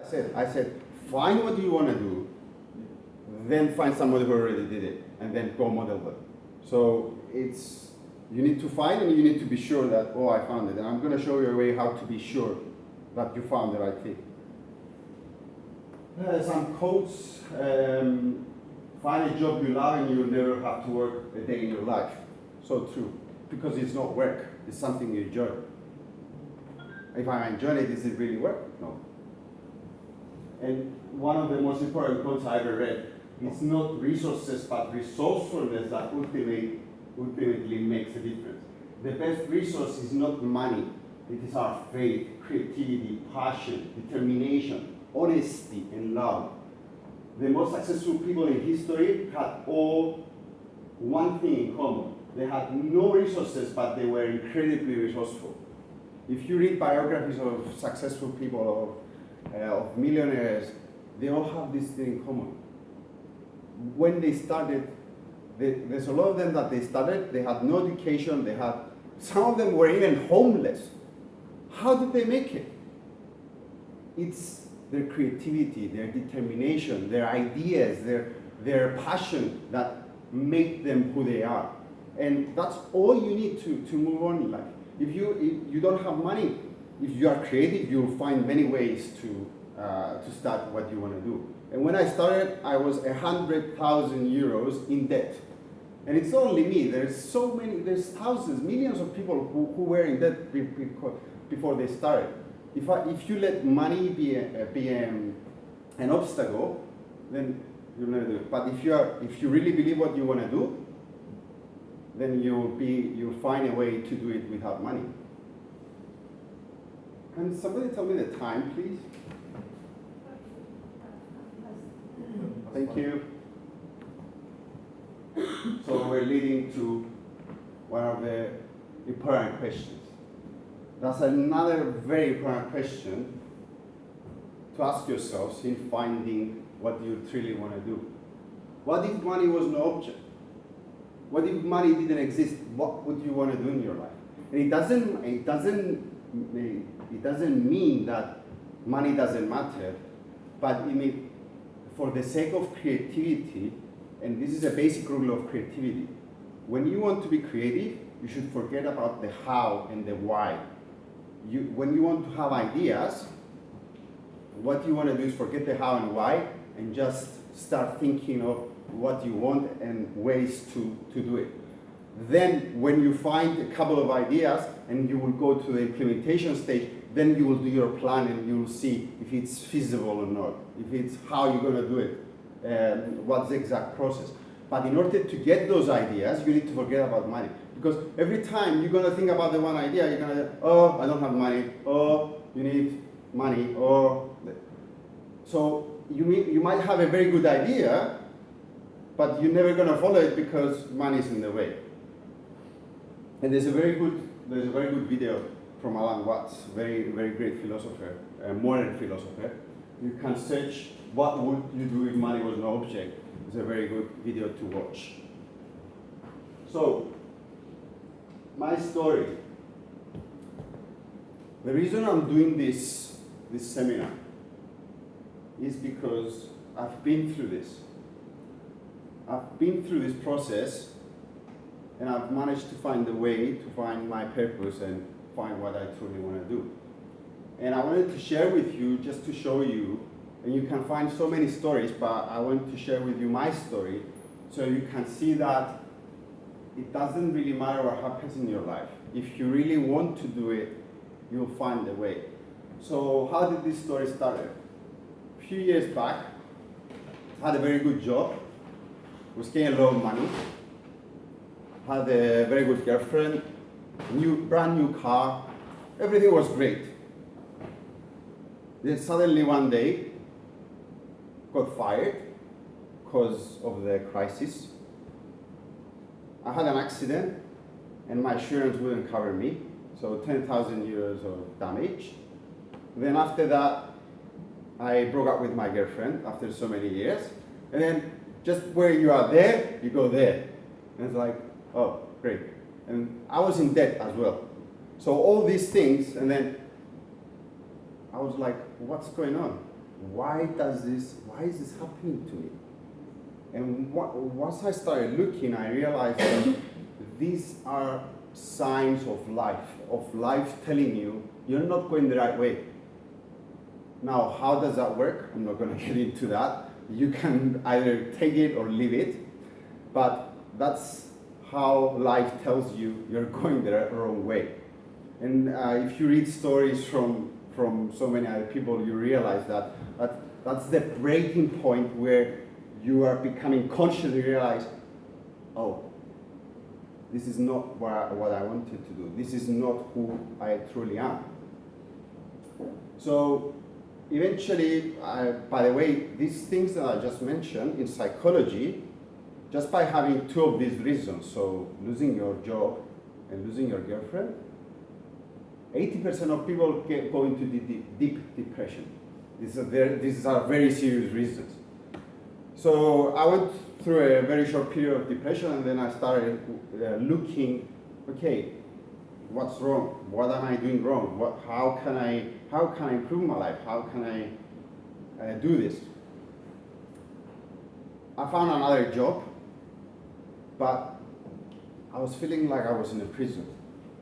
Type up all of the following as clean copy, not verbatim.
I said, find what you want to do, then find somebody who already did it, and then go model them. So you need to find, and you need to be sure that, oh, I found it. And I'm going to show you a way how to be sure that you found the right thing. Some quotes, find a job you love and you'll never have to work a day in your life. So true, because it's not work, it's something you enjoy. If I enjoy it, is it really work? No. And one of the most important quotes I ever read, it's not resources but resourcefulness that ultimately makes a difference. The best resource is not money, it is our faith, creativity, passion, determination, honesty, and love. The most successful people in history had all one thing in common. They had no resources, but they were incredibly resourceful. If you read biographies of successful people, of millionaires, they all have this thing in common. When they started, there's a lot of them that they started, they had no education, some of them were even homeless. How did they make it? It's their creativity, their determination, their ideas, their passion that make them who they are. And that's all you need to move on in life. If you don't have money, if you are creative, you'll find many ways to start what you want to do. And when I started, I was 100,000 euros in debt. And it's not only me, there's thousands, millions of people who were in debt before they started. If you let money be an obstacle, then you'll never do it. But if you really believe what you want to do, then you'll find a way to do it without money. Can somebody tell me the time, please? Thank you. So we're leading to one of the important questions. That's another very important question to ask yourselves in finding what you truly want to do. What if money was no object? What if money didn't exist? What would you want to do in your life? And it doesn't mean that money doesn't matter, but for the sake of creativity, and this is a basic rule of creativity, when you want to be creative, you should forget about the how and the why. When you want to have ideas, what you want to do is forget the how and why and just start thinking of what you want and ways to do it. Then when you find a couple of ideas and you will go to the implementation stage, then you will do your plan and you will see if it's feasible or not, if it's how you're going to do it, what's the exact process. But in order to get those ideas, you need to forget about money. Because every time you're going to think about the one idea, you're going to, oh, I don't have money, oh, you need money, oh. So you might have a very good idea, but you're never going to follow it because money is in the way. And there's a very good video from Alan Watts, very, very great philosopher, modern philosopher. You can search what would you do if money was no object. It's a very good video to watch. So, my story. The reason I'm doing this seminar is because I've been through this. I've been through this process and I've managed to find a way to find my purpose and find what I truly want to do. And I wanted to share with you just to show you, and you can find so many stories, but I want to share with you my story so you can see that it doesn't really matter what happens in your life. If you really want to do it, you'll find a way. So how did this story start? A few years back, I had a very good job, was getting a lot of money, had a very good girlfriend, brand new car, everything was great. Then suddenly one day, got fired because of the crisis. I had an accident and my insurance wouldn't cover me, so 10,000 euros of damage. Then after that, I broke up with my girlfriend after so many years. And then just where you are there, you go there. And it's like, oh, great. And I was in debt as well. So all these things, and then I was like, what's going on? why is this happening to me? And once I started looking, I realized that these are signs of life telling you you're not going the right way. Now, how does that work? I'm not going to get into that. You can either take it or leave it, but that's how life tells you you're going the wrong way. And if you read stories from so many other people, you realize that's the breaking point where you are becoming conscious and realize, oh, this is not what I wanted to do. This is not who I truly am. So eventually, by the way, these things that I just mentioned in psychology, just by having two of these reasons, so losing your job and losing your girlfriend, 80% of people go into deep depression. These are very serious reasons. So I went through a very short period of depression, and then I started looking, okay, what's wrong? What am I doing wrong? How can I improve my life? How can I do this? I found another job, but I was feeling like I was in a prison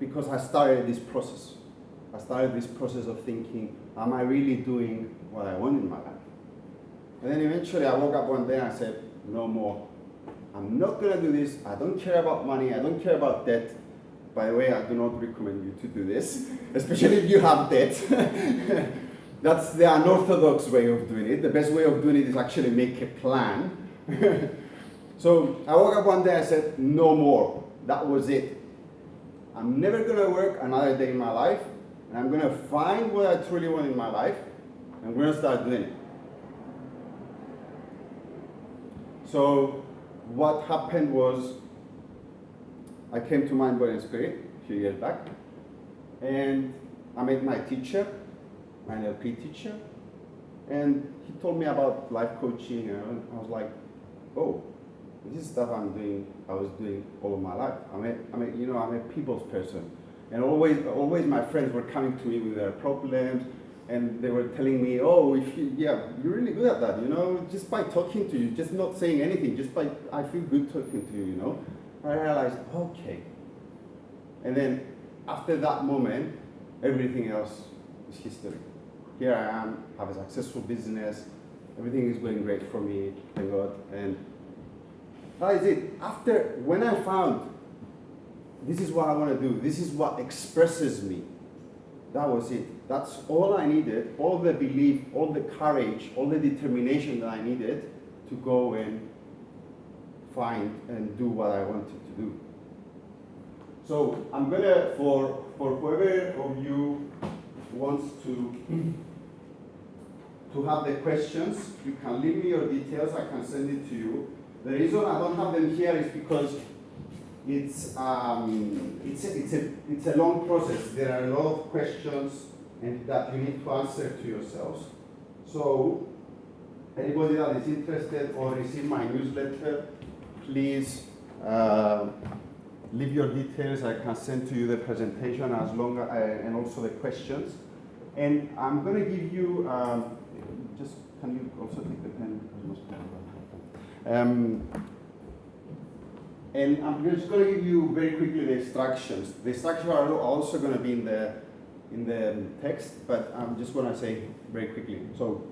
because I started this process. I started this process of thinking, am I really doing what I want in my life? And then eventually I woke up one day and I said, no more. I'm not going to do this. I don't care about money. I don't care about debt. By the way, I do not recommend you to do this, especially if you have debt. That's the unorthodox way of doing it. The best way of doing it is actually make a plan. So I woke up one day and I said, no more. That was it. I'm never going to work another day in my life, and I'm going to find what I truly want in my life, and we're going to start doing it. So what happened was, I came to Mind, Body and Spirit a few years back, and I met my teacher, my NLP teacher, and he told me about life coaching, and I was like, oh, this is stuff I was doing all of my life. I'm a people's person, and always my friends were coming to me with their problems, and they were telling me, oh, you're really good at that, just by talking to you, just not saying anything, I feel good talking to you, I realized, okay. And then after that moment, everything else is history. Here I am, have a successful business, everything is going great for me, thank God. And that is it. When I found this is what I want to do, this is what expresses me, that was it. That's all I needed, all the belief, all the courage, all the determination that I needed to go and find and do what I wanted to do. So I'm gonna, for whoever of you wants to have the questions, you can leave me your details, I can send it to you. The reason I don't have them here is because it's a long process. There are a lot of questions and that you need to answer to yourselves. So anybody that is interested or receive my newsletter, please leave your details. I can send to you the presentation and also the questions. And I'm going to give you, can you also take the pen? And I'm just going to give you very quickly the instructions. The instructions are also going to be in the text, but I'm just going to say very quickly. So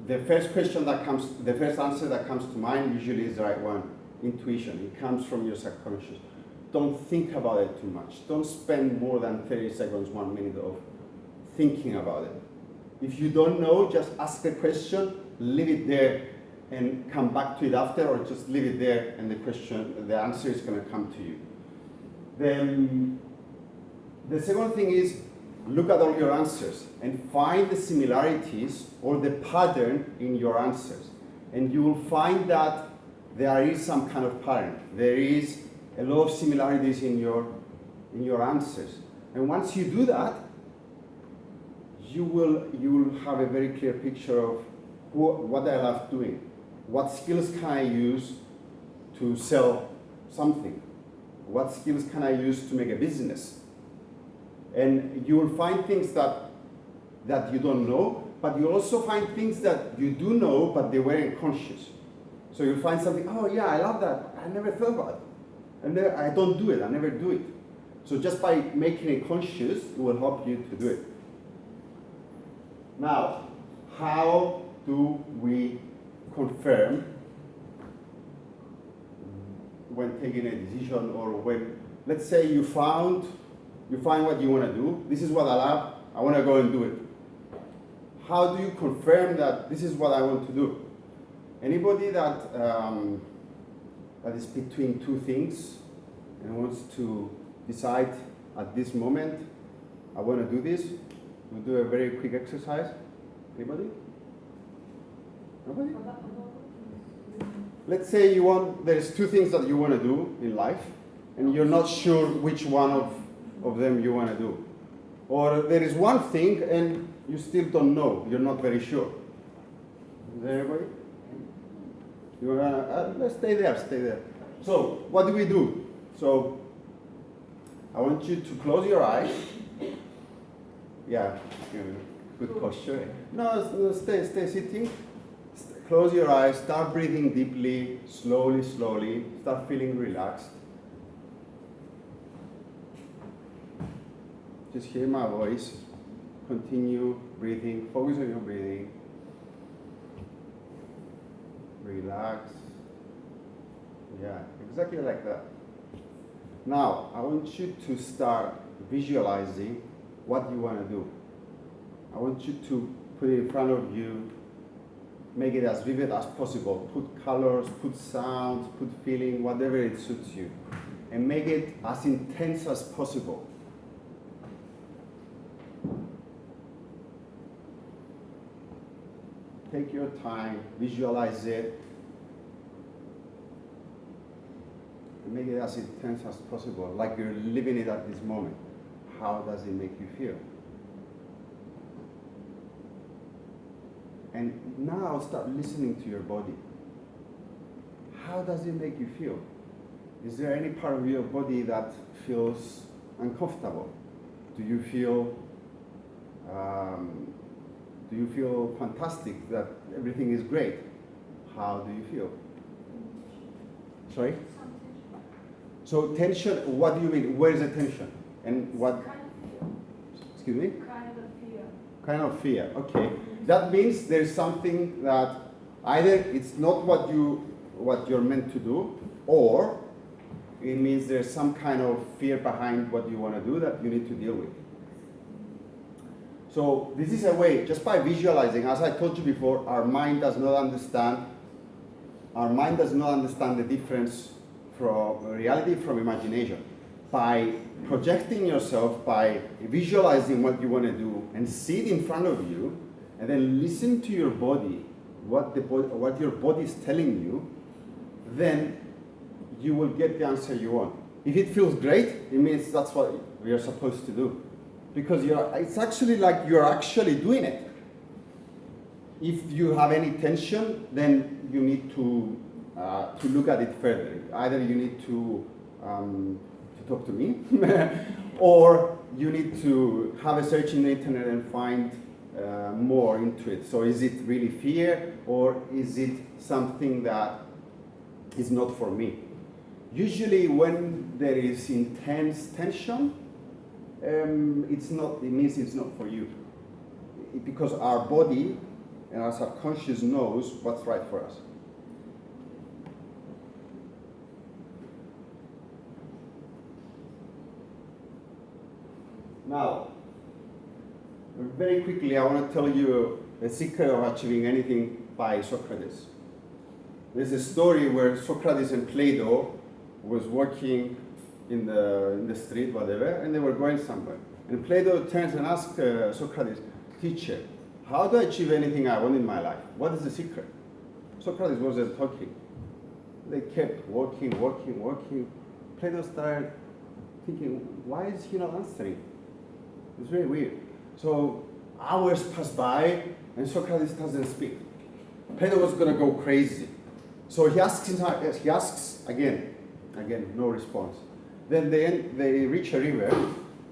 the first answer that comes to mind usually is the right one. Intuition. It comes from your subconscious. Don't think about it too much. Don't spend more than 30 seconds, 1 minute of thinking about it. If you don't know, just ask the question, leave it there, and come back to it after, or just leave it there, and the answer is going to come to you. Then the second thing is, look at all your answers and find the similarities or the pattern in your answers. And you will find that there is some kind of pattern. There is a lot of similarities in your answers. And once you do that, you will have a very clear picture of what I love doing. What skills can I use to sell something? What skills can I use to make a business? And you will find things that that you don't know, but you also find things that you do know, but they weren't conscious. So you find something, oh yeah, I love that. I never thought about it. And then I don't do it, I never do it. So just by making it conscious, it will help you to do it. Now, how do we confirm when taking a decision, or when, let's say you find what you want to do, this is what I love, I want to go and do it. How do you confirm that this is what I want to do? Anybody that is between two things and wants to decide at this moment, I want to do this, we'll do a very quick exercise. Anybody? Nobody? Let's say there's two things that you want to do in life, and you're not sure which one of them you want to do. Or there is one thing and you still don't know, you're not very sure. Is there anybody? You wanna, let's stay there. So, what do we do? So, I want you to close your eyes. Yeah, good posture. No, stay sitting. Close your eyes, start breathing deeply, slowly, start feeling relaxed. Just hear my voice, continue breathing, focus on your breathing. Relax. Yeah, exactly like that. Now, I want you to start visualizing what you want to do. I want you to put it in front of you, make it as vivid as possible. Put colors, put sounds, put feeling, whatever it suits you. And make it as intense as possible. Take your time, visualize it, and make it as intense as possible, like you're living it at this moment. How does it make you feel? And now start listening to your body. How does it make you feel? Is there any part of your body that feels uncomfortable? Do you feel fantastic, that everything is great? How do you feel? Sorry? So tension, what do you mean? Where is the tension? And what? Kind of fear. Excuse me? Kind of fear. Kind of fear, okay. That means there's something that either it's not what you're meant to do, or it means there's some kind of fear behind what you want to do that you need to deal with. So this is a way, just by visualizing, as I told you before, our mind does not understand the difference from reality from imagination. By projecting yourself, by visualizing what you want to do and see it in front of you, and then listen to your body, what your body is telling you, then you will get the answer you want. If it feels great, it means that's what you're supposed to do. Because it's actually like you're actually doing it. If you have any tension, then you need to look at it further. Either you need to talk to me, or you need to have a search in the internet and find more into it. So is it really fear, or is it something that is not for me? Usually when there is intense tension, it means it's not for you. Because our body and our subconscious knows what's right for us. Now, very quickly, I want to tell you the secret of achieving anything by Socrates. There's a story where Socrates and Plato was walking in the street, whatever, and they were going somewhere. And Plato turns and asks Socrates, "Teacher, how do I achieve anything I want in my life? What is the secret?" Socrates wasn't talking. They kept walking. Plato started thinking, why is he not answering? It's very weird. So hours pass by, and Socrates doesn't speak. Plato was going to go crazy. So he asks again, no response. Then they reach a river,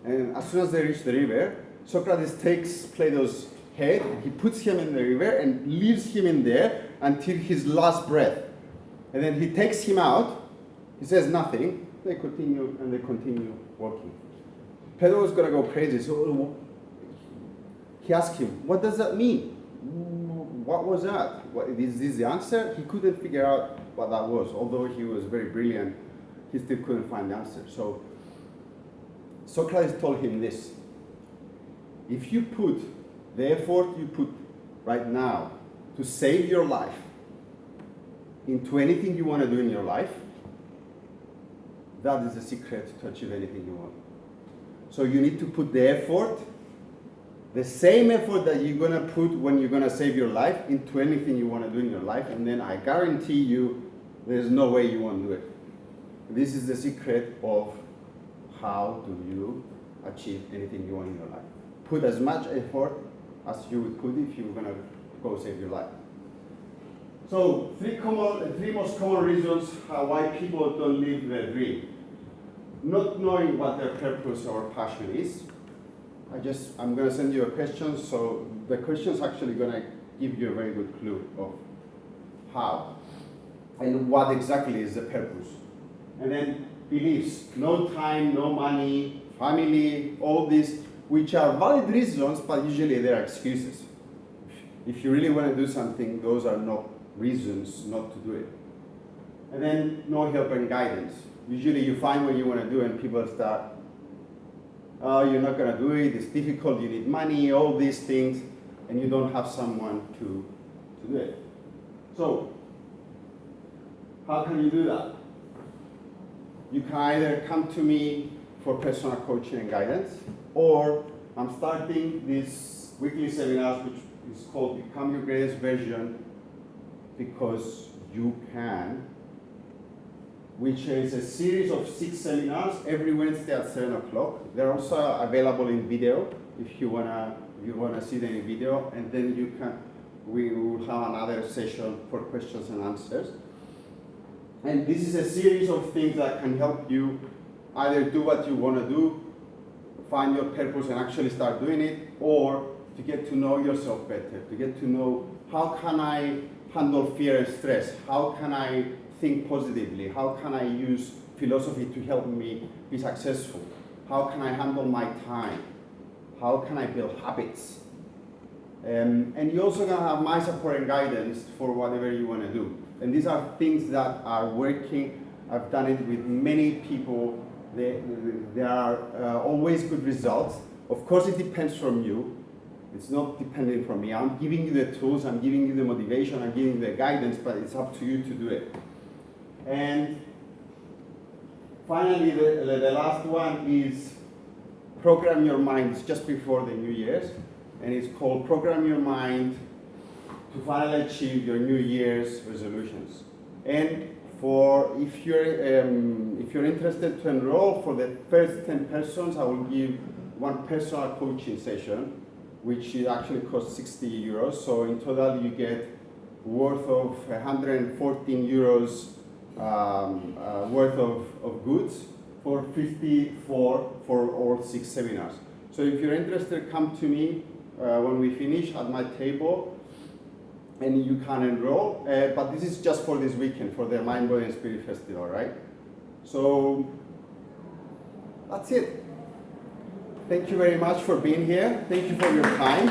and as soon as they reach the river, Socrates takes Plato's head, he puts him in the river and leaves him in there until his last breath. And then he takes him out, he says nothing, they continue walking. Plato was gonna go crazy, so he asked him, what does that mean? What was that? Is this the answer? He couldn't figure out what that was, although he was very brilliant, he still couldn't find the answer. So Socrates told him this: if you put the effort you put right now to save your life into anything you want to do in your life, that is the secret to achieve anything you want. So you need to put the effort, the same effort that you're going to put when you're going to save your life into anything you want to do in your life, and then I guarantee you there's no way you won't do it. This is the secret of how do you achieve anything you want in your life. Put as much effort as you would put if you were going to go save your life. So three most common reasons why people don't live their dream. Not knowing what their purpose or passion is. I'm going to send you a question, so the question is actually going to give you a very good clue of how and what exactly is the purpose. And then beliefs, no time, no money, family, all these, which are valid reasons, but usually they're excuses. If you really want to do something, those are not reasons not to do it. And then no help and guidance. Usually you find what you want to do and people start, oh, you're not going to do it, it's difficult, you need money, all these things, and you don't have someone to do it. So, how can you do that? You can either come to me for personal coaching and guidance, or I'm starting this weekly seminars, which is called Become Your Greatest Version, because you can, which is a series of 6 seminars every Wednesday at 7 o'clock. They're also available in video if you wanna see them in video, and then we will have another session for questions and answers. And this is a series of things that can help you either do what you want to do, find your purpose and actually start doing it, or to get to know yourself better, to get to know how can I handle fear and stress, how can I think positively, how can I use philosophy to help me be successful, how can I handle my time, how can I build habits. And you're also going to have my support and guidance for whatever you want to do. And these are things that are working. I've done it with many people. There are always good results. Of course, it depends from you. It's not dependent from me. I'm giving you the tools, I'm giving you the motivation, I'm giving you the guidance, but it's up to you to do it. And finally, the last one is program your mind. It's just before the New Year's, and it's called Program Your Mind to finally achieve your New Year's resolutions. And if you're interested to enroll, for the first 10 persons, I will give one personal coaching session, which actually costs 60 euros. So in total, you get worth of 114 euros worth of goods for 54 for all 6 seminars. So if you're interested, come to me when we finish at my table, and you can enroll. But this is just for this weekend, for the Mind, Body and Spirit Festival, right? So that's it. Thank you very much for being here. Thank you for your time.